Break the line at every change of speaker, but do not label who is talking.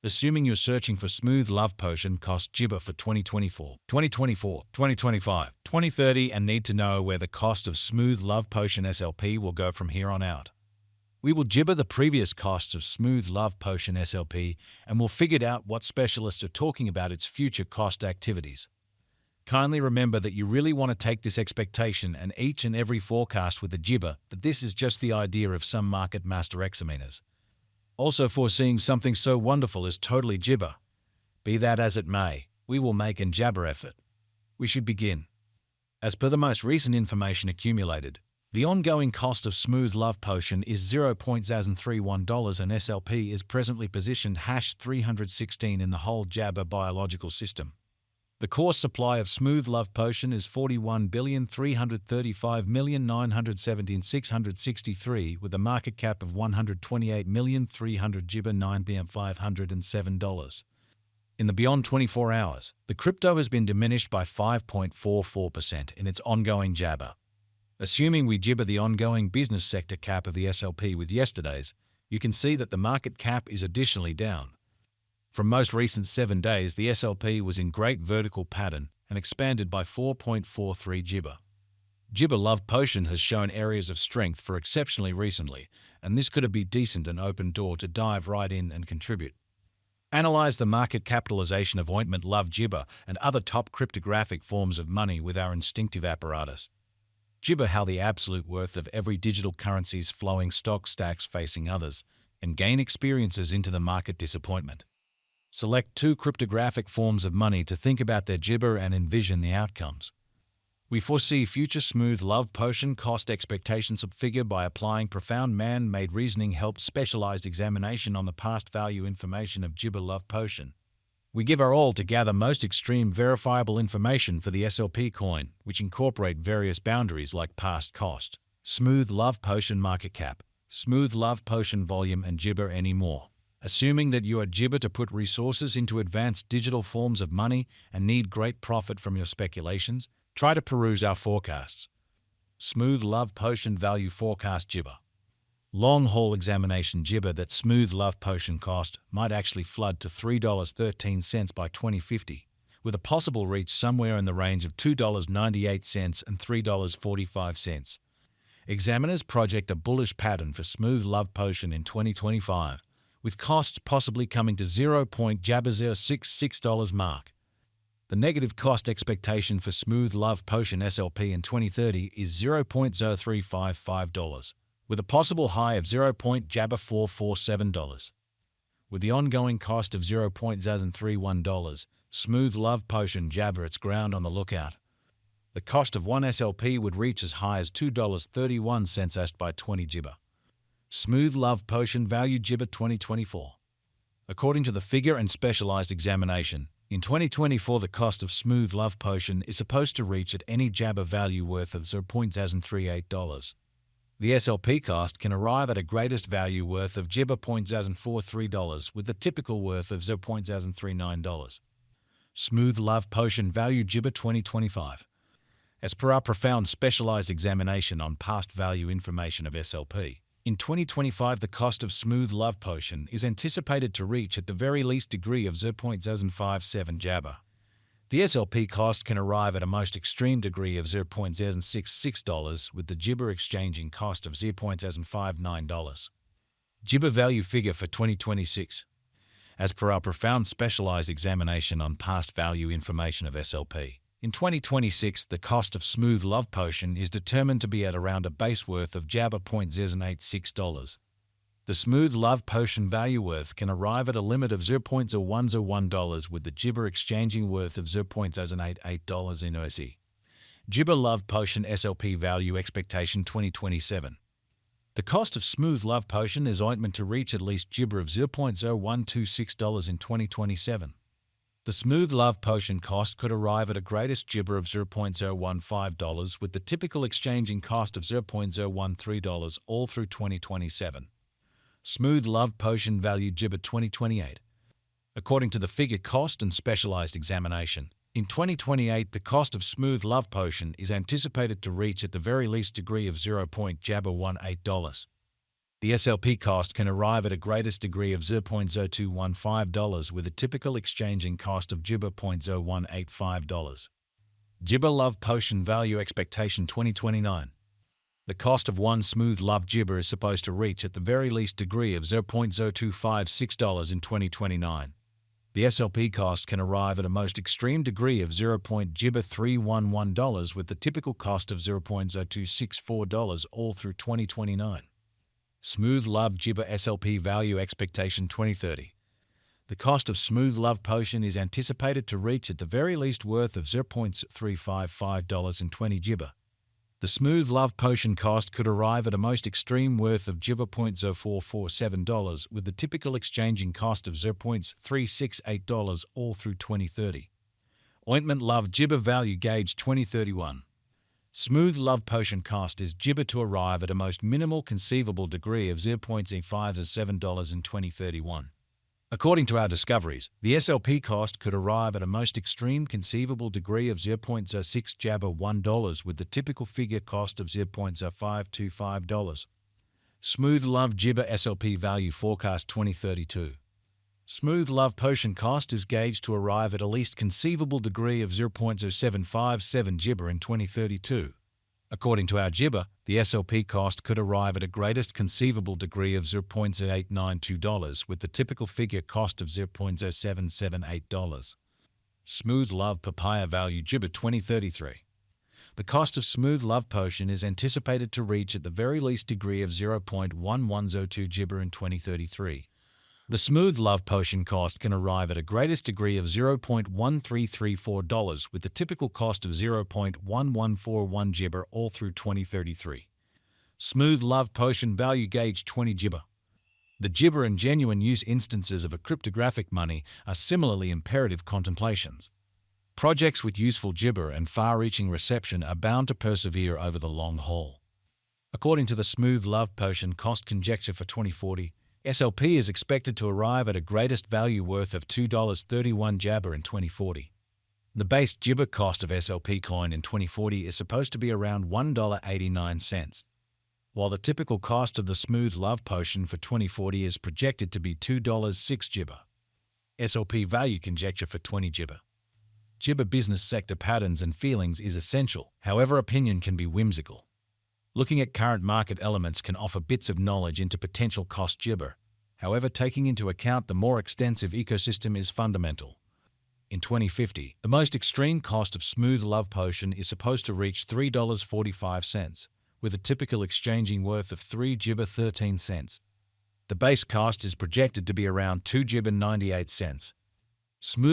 Assuming you're searching for smooth love potion cost Jibber for 2024, 2024, 2025, 2030 and need to know where the cost of smooth love potion SLP will go from here on out. We will Jibber the previous costs of smooth love potion SLP and we'll figure out what specialists are talking about its future cost activities. Kindly remember that you really want to take this expectation and each and every forecast with a Jibber that this is just the idea of some market master examiners. Also foreseeing something so wonderful is totally Jibber. Be that as it may, we will make an Jabber effort. We should begin. As per the most recent information accumulated, the ongoing cost of smooth love potion is $0.031 and SLP is presently positioned #316 in the whole Jabber biological system. The core supply of smooth love potion is 41,335,917,663 with a market cap of $128,300 Jibber $9,507. In the beyond 24 hours, the crypto has been diminished by 5.44% in its ongoing Jabber. Assuming we Jibber the ongoing business sector cap of the SLP with yesterday's, you can see that the market cap is additionally down. From most recent 7 days, the SLP was in great vertical pattern and expanded by 4.43 Jibber. Jibber Love Potion has shown areas of strength for exceptionally recently, and this could be decent and open door to dive right in and contribute. Analyze the market capitalization of Ointment Love Jibber and other top cryptographic forms of money with our instinctive apparatus. Jibber how the absolute worth of every digital currency's flowing stock stacks facing others, and gain experiences into the market disappointment. Select 2 cryptographic forms of money to think about their Jibber and envision the outcomes. We foresee future smooth love potion cost expectations figure by applying profound man-made reasoning helped specialized examination on the past value information of Jibber Love Potion. We give our all to gather most extreme verifiable information for the SLP coin, which incorporate various boundaries like past cost, smooth love potion market cap, smooth love potion volume and Jibber any more. Assuming that you are Jibber to put resources into advanced digital forms of money and need great profit from your speculations, try to peruse our forecasts. Smooth Love Potion Value Forecast Jibber. Long haul examination Jibber that Smooth Love Potion cost might actually flood to $3.13 by 2050, with a possible reach somewhere in the range of $2.98 and $3.45. Examiners project a bullish pattern for Smooth Love Potion in 2025. With costs possibly coming to $0.066 mark. The negative cost expectation for Smooth Love Potion SLP in 2030 is $0.0355, with a possible high of $0.447. With the ongoing cost of $0.031, Smooth Love Potion Jabber its ground on the lookout. The cost of one SLP would reach as high as $2.31 asked by 20 Jibber. Smooth Love Potion Value Jibber 2024. According to the figure and specialized examination, in 2024 the cost of Smooth Love Potion is supposed to reach at any Jabber value worth of $0.038. The SLP cost can arrive at a greatest value worth of Jibber $0.043 with the typical worth of $0.039. Smooth Love Potion Value Jibber 2025. As per our profound specialized examination on past value information of SLP, in 2025, the cost of Smooth Love Potion is anticipated to reach at the very least degree of $0.057 Jabber. The SLP cost can arrive at a most extreme degree of $0.066 with the Jibber exchanging cost of $0.059. Jibber value figure for 2026. As per our profound specialized examination on past value information of SLP, in 2026, the cost of Smooth Love Potion is determined to be at around a base worth of Jabber $0.086. The Smooth Love Potion value worth can arrive at a limit of $0.0101 with the Jibber exchanging worth of $0.088 in USD. Jibber Love Potion SLP value expectation 2027. The cost of Smooth Love Potion is ointment to reach at least Jibber of $0.0126 in 2027. The Smooth Love Potion cost could arrive at a greatest Jibber of $0.015 with the typical exchanging cost of $0.013 all through 2027. Smooth Love Potion value Jibber 2028. According to the figure cost and specialized examination, in 2028 the cost of Smooth Love Potion is anticipated to reach at the very least degree of $0.018. The the SLP cost can arrive at a greatest degree of $0.0215 with a typical exchanging cost of $0.0185. Gibber Love Potion Value Expectation 2029. The cost of one smooth love gibber is supposed to reach at the very least degree of $0.0256 in 2029. The SLP cost can arrive at a most extreme degree of $0.0311 with the typical cost of $0.0264 all through 2029. Smooth Love Gibber SLP Value Expectation 2030. The cost of Smooth Love Potion is anticipated to reach at the very least worth of $0.355 in 20 gibber. The Smooth Love Potion cost could arrive at a most extreme worth of $0.0447 with the typical exchanging cost of $0.368 all through 2030. Ointment Love Gibber Value Gauge 2031. Smooth Love Potion cost is gibber to arrive at a most minimal conceivable degree of $0.57 in 2031. According to our discoveries, the SLP cost could arrive at a most extreme conceivable degree of $0.06 with the typical figure cost of $0.0525. Smooth Love Gibber SLP Value Forecast 2032. Smooth Love Potion cost is gauged to arrive at a least conceivable degree of $0.0757 gibber in 2032. According to our gibber, the SLP cost could arrive at a greatest conceivable degree of $0.0892 with the typical figure cost of $0.0778. Smooth Love Papaya Value Gibber 2033. The cost of Smooth Love Potion is anticipated to reach at the very least degree of $0.1102 gibber in 2033. The Smooth Love Potion cost can arrive at a greatest degree of $0.1334 with the typical cost of $0.1141 gibber all through 2033. Smooth Love Potion Value Gauge 20 gibber. The gibber and genuine use instances of a cryptographic money are similarly imperative contemplations. Projects with useful gibber and far-reaching reception are bound to persevere over the long haul. According to the Smooth Love Potion cost conjecture for 2040, SLP is expected to arrive at a greatest value worth of $2.31 jabber in 2040. The base gibber cost of SLP coin in 2040 is supposed to be around $1.89, while the typical cost of the Smooth Love Potion for 2040 is projected to be $2.06 gibber. SLP value conjecture for 20 gibber. Gibber business sector patterns and feelings is essential, however opinion can be whimsical. Looking at current market elements can offer bits of knowledge into potential cost gibber. However, taking into account the more extensive ecosystem is fundamental. In 2050, the most extreme cost of Smooth Love Potion is supposed to reach $3.45, with a typical exchanging worth of 3 gibber 13 cents. The base cost is projected to be around 2 gibber 98 cents. Smooth